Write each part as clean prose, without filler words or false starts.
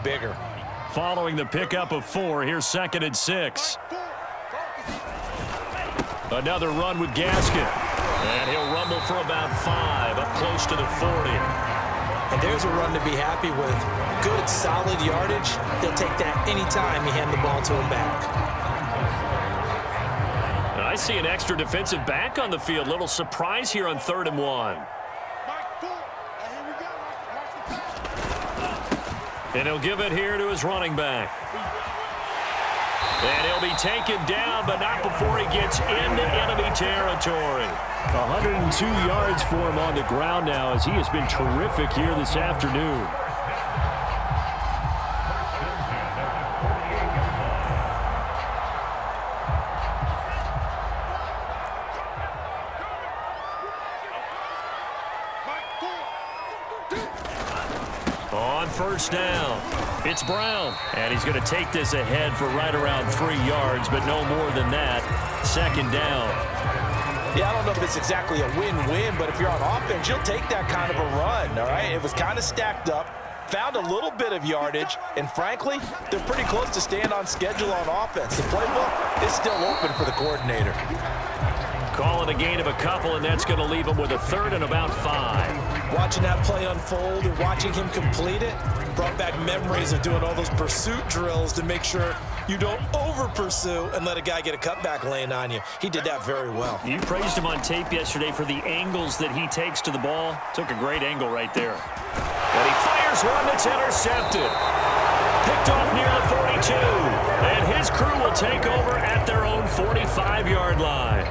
bigger. Following the pickup of 4, here's 2nd and 6. Another run with Gaskin. And he'll rumble for about 5, up close to the 40. And there's a run to be happy with. Good, solid yardage. He'll take that anytime you hand the ball to him back. I see an extra defensive back on the field. Little surprise here on 3rd and 1. And he'll give it here to his running back. And he'll be taken down, but not before he gets into enemy territory. 102 yards for him on the ground now, as he has been terrific here this afternoon. On 1st down, it's Brown. And he's going to take this ahead for right around 3 yards, but no more than that. 2nd down. Yeah, I don't know if it's exactly a win-win, but if you're on offense, you'll take that kind of a run, all right? It was kind of stacked up, found a little bit of yardage, and frankly, they're pretty close to staying on schedule on offense. The playbook is still open for the coordinator. Call it a gain of a couple, and that's going to leave him with a 3rd and about 5. Watching that play unfold and watching him complete it brought back memories of doing all those pursuit drills to make sure you don't over-pursue and let a guy get a cutback laying on you. He did that very well. You praised him on tape yesterday for the angles that he takes to the ball. Took a great angle right there. And he fires one that's intercepted. Picked off near the 42. And his crew will take over at their own 45-yard line.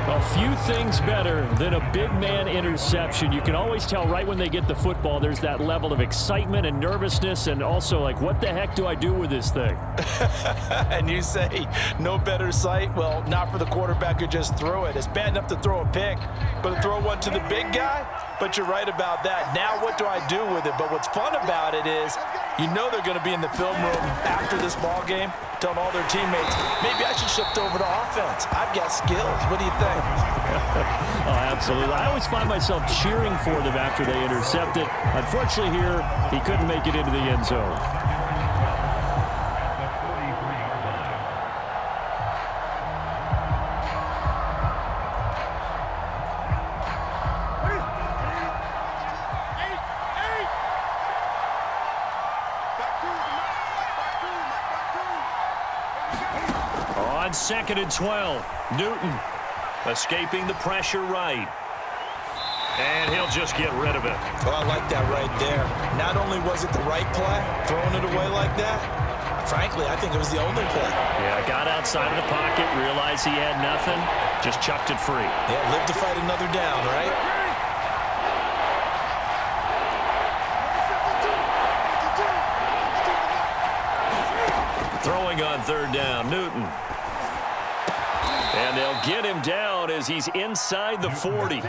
A few things better than a big man interception. You can always tell right when they get the football, there's that level of excitement and nervousness, and also like, what the heck do I do with this thing? And you say, no better sight? Well, not for the quarterback who just threw it. It's bad enough to throw a pick, but to throw one to the big guy? But you're right about that. Now what do I do with it? But what's fun about it is, you know they're going to be in the film room after this ball game, telling all their teammates, maybe I should shift over to offense. I've got skills. What do you think? Oh, absolutely. I always find myself cheering for them after they intercept it. Unfortunately here, he couldn't make it into the end zone. On 2nd and 12, Newton escaping the pressure right. And he'll just get rid of it. Oh, I like that right there. Not only was it the right play, throwing it away like that, frankly, I think it was the only play. Yeah, got outside of the pocket, realized he had nothing, just chucked it free. Yeah, live to fight another down, right? Throwing on 3rd down, Newton. And they'll get him down as he's inside the 40.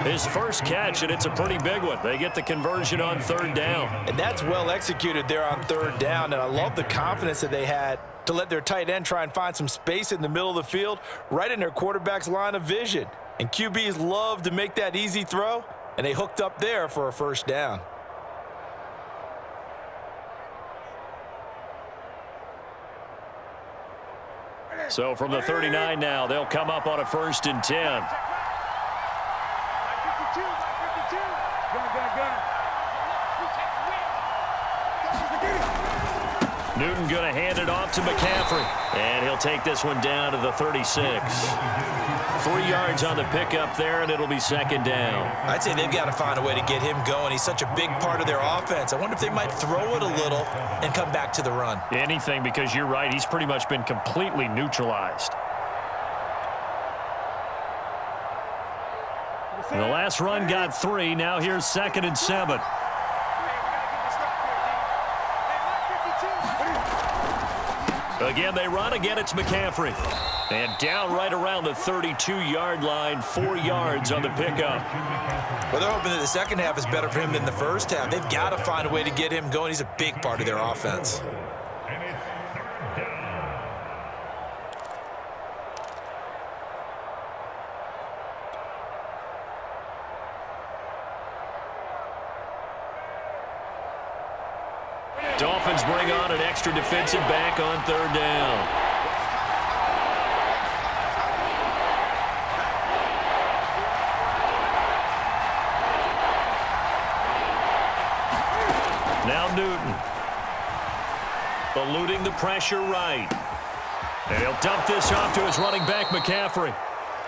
His first catch, and it's a pretty big one. They get the conversion on 3rd down. And that's well executed there on 3rd down, and I love the confidence that they had to let their tight end try and find some space in the middle of the field, right in their quarterback's line of vision. And QBs love to make that easy throw, and they hooked up there for a 1st down. So from the 39 now, they'll come up on a 1st and 10. Newton going to hand it off to McCaffrey. And he'll take this one down to the 36. 3 yards on the pickup there, and it'll be 2nd down. I'd say they've got to find a way to get him going. He's such a big part of their offense. I wonder if they might throw it a little and come back to the run. Anything, because you're right. He's pretty much been completely neutralized. And the last run got 3. Now here's 2nd and 7. Again, they run. Again, it's McCaffrey. And down right around the 32-yard line, 4 yards on the pickup. Well, they're hoping that the second half is better for him than the first half. They've got to find a way to get him going. He's a big part of their offense. Dolphins bring on an extra defensive back on third down. Now Newton. Eluding the pressure right. And he'll dump this off to his running back, McCaffrey.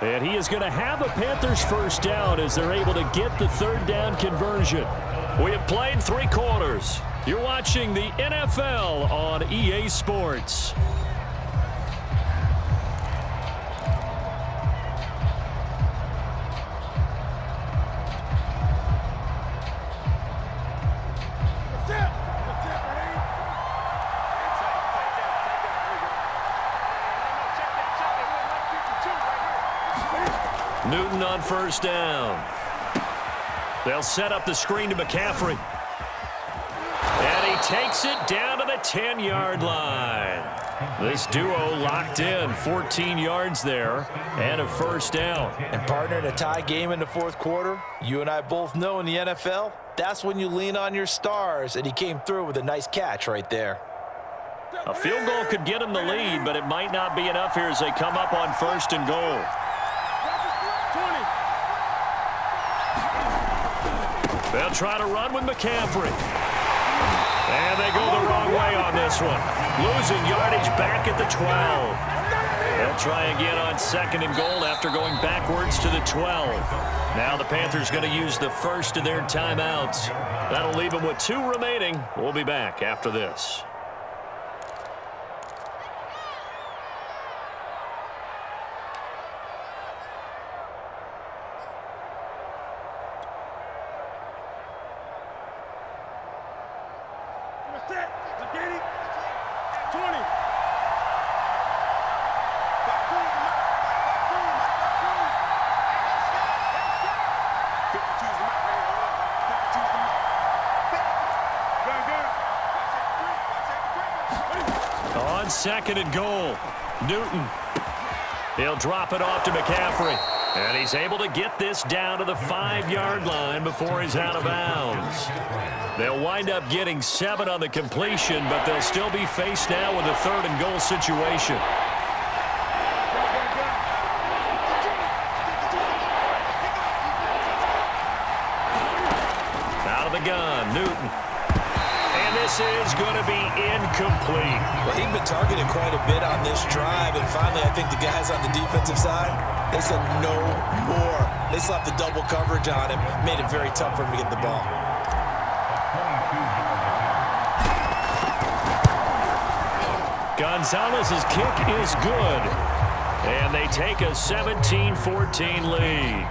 And he is going to have a Panthers first down as they're able to get the third down conversion. We have played 3 quarters. You're watching the NFL on EA Sports. Newton on first down. They'll set up the screen to McCaffrey. And he takes it down to the 10-yard line. This duo locked in, 14 yards there, and a first down. And partner, in a tie game in the fourth quarter, you and I both know in the NFL, that's when you lean on your stars, and he came through with a nice catch right there. A field goal could get him the lead, but it might not be enough here as they come up on first and goal. They'll try to run with McCaffrey. And they go the wrong way on this one. Losing yardage back at the 12. They'll try again on second and goal after going backwards to the 12. Now the Panthers going to use the first of their timeouts. That'll leave them with 2 remaining. We'll be back after this. On second and goal, Newton. He'll drop it off to McCaffrey. And he's able to get this down to the 5-yard line before he's out of bounds. They'll wind up getting 7 on the completion, but they'll still be faced now with a third and goal situation. Out of the gun, Newton. And this is going to be incomplete. Well, he'd been targeted quite a bit on this drive, and finally I think the guys on the defensive side, they said no more. They slapped the double coverage on him, made it very tough for him to get the ball. Gonzalez's kick is good. And they take a 17-14 lead.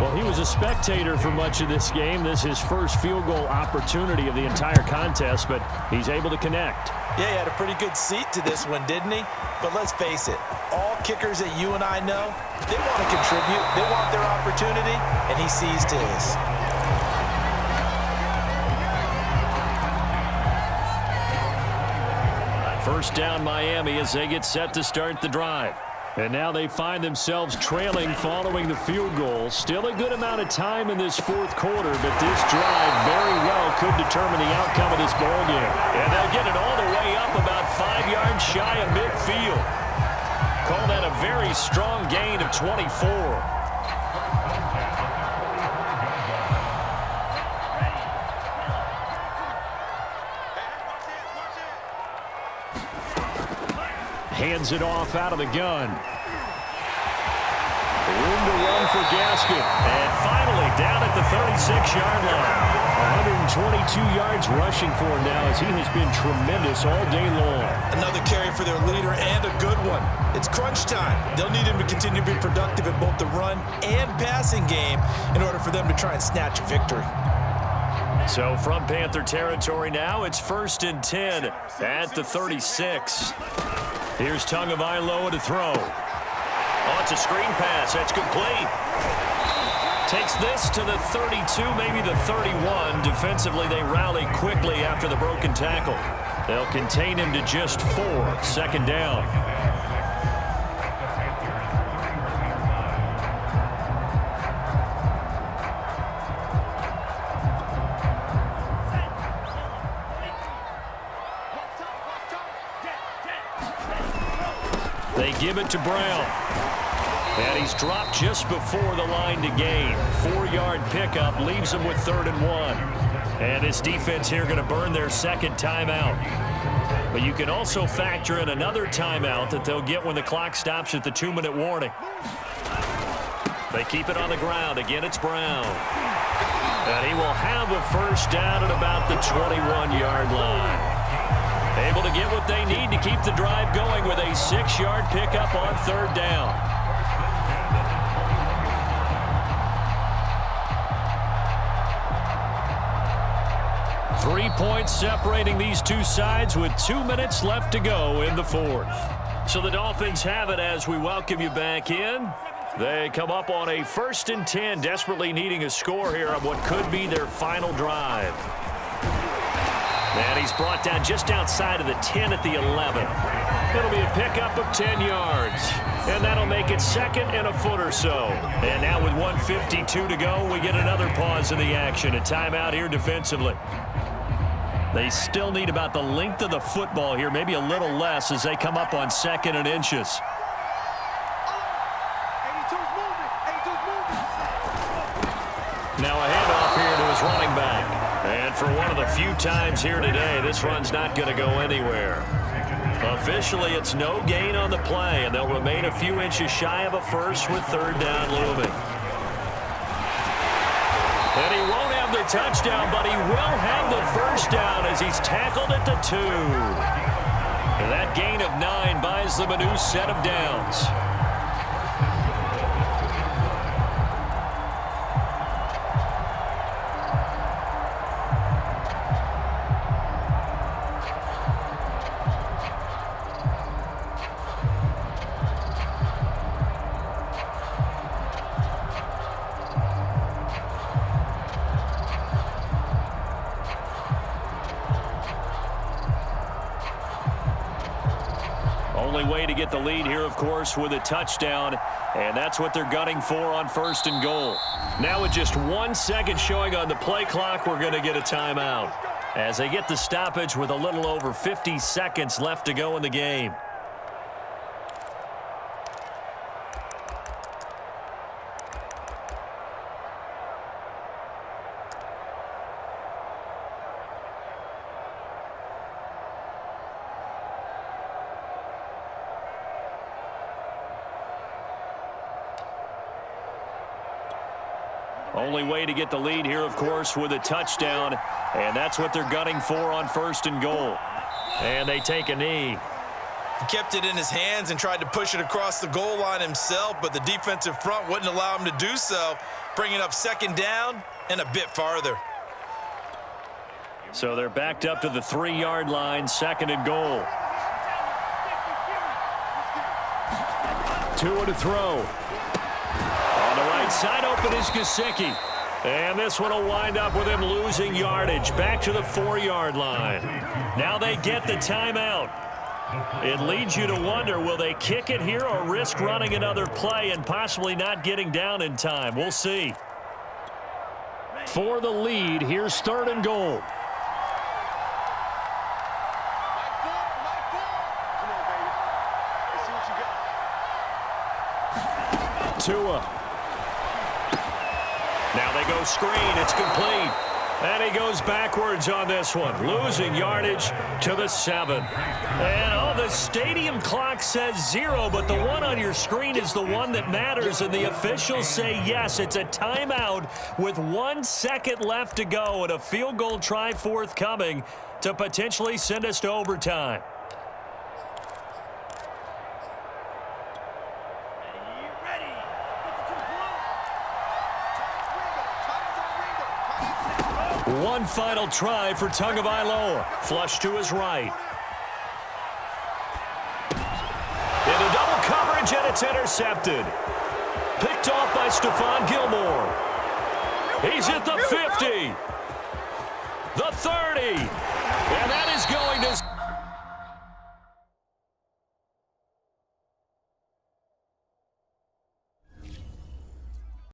Well, he was a spectator for much of this game. This is his first field goal opportunity of the entire contest, but he's able to connect. Yeah, he had a pretty good seat to this one, didn't he? But let's face it, all kickers that you and I know, they want to contribute. They want their opportunity, and he seized his. First down, Miami, as they get set to start the drive. And now they find themselves trailing following the field goal. Still a good amount of time in this fourth quarter, but this drive very well could determine the outcome of this ball game. And they'll get it all the way up about 5 yards shy of midfield. Call that a very strong gain of 24. Hands it off out of the gun. Room to run for Gaskin. And finally down at the 36-yard line. 122 yards rushing for him now as he has been tremendous all day long. Another carry for their leader and a good one. It's crunch time. They'll need him to continue to be productive in both the run and passing game in order for them to try and snatch a victory. So from Panther territory now, it's 1st and 10 at the 36. Here's Tagovailoa to throw. Oh, it's a screen pass. That's complete. Takes this to the 32, maybe the 31. Defensively, they rally quickly after the broken tackle. They'll contain him to just 4. Second down. They give it to Brown. And he's dropped just before the line to gain. 4-yard pickup leaves him with 3rd and 1. And his defense here going to burn their second timeout. But you can also factor in another timeout that they'll get when the clock stops at the 2-minute warning. They keep it on the ground. Again, it's Brown. And he will have a first down at about the 21-yard line. Able to get what they need to keep the drive going with a 6-yard pickup on 3rd down. Three points separating these two sides with 2 minutes left to go in the 4th. So the Dolphins have it as we welcome you back in. They come up on a 1st and 10, desperately needing a score here on what could be their final drive. And he's brought down just outside of the 10 at the 11. It'll be a pickup of 10 yards. And that'll make it 2nd and a foot or so. And now with 1:52 to go, we get another pause in the action. A timeout here defensively. They still need about the length of the football here, maybe a little less as they come up on 2nd and inches. Now a handoff here to his running back. And for one of the few times here today, this run's not going to go anywhere. Officially, it's no gain on the play, and they'll remain a few inches shy of a first with 3rd down looming. And he won't have the touchdown, but he will have the first down as he's tackled at the 2. And that gain of 9 buys them a new set of downs. Only way to get the lead here, of course, with a touchdown, and that's what they're gunning for on 1st and goal. Now with just 1 second showing on the play clock, we're going to get a timeout as they get the stoppage with a little over 50 seconds left to go in the game. Only way to get the lead here, of course, with a touchdown, and that's what they're gunning for on 1st and goal. And they take a knee. He kept it in his hands and tried to push it across the goal line himself, but the defensive front wouldn't allow him to do so, bringing up 2nd down and a bit farther. So they're backed up to the 3-yard line, 2nd and goal. Tua to throw. On the right side open is Gesicki. And this one will wind up with him losing yardage back to the 4-yard line. Now they get the timeout. It leads you to wonder, will they kick it here or risk running another play and possibly not getting down in time? We'll see. For the lead, here's 3rd and goal. Tua. Now they go screen. It's complete. And he goes backwards on this one, losing yardage to the 7. And, the stadium clock says 0, but the one on your screen is the one that matters, and the officials say yes, it's a timeout with 1 second left to go and a field goal try forthcoming to potentially send us to overtime. One final try for Tagovailoa. Flush to his right. Into double coverage, and it's intercepted. Picked off by Stephon Gilmore. He's at the 50. The 30. And that is going to...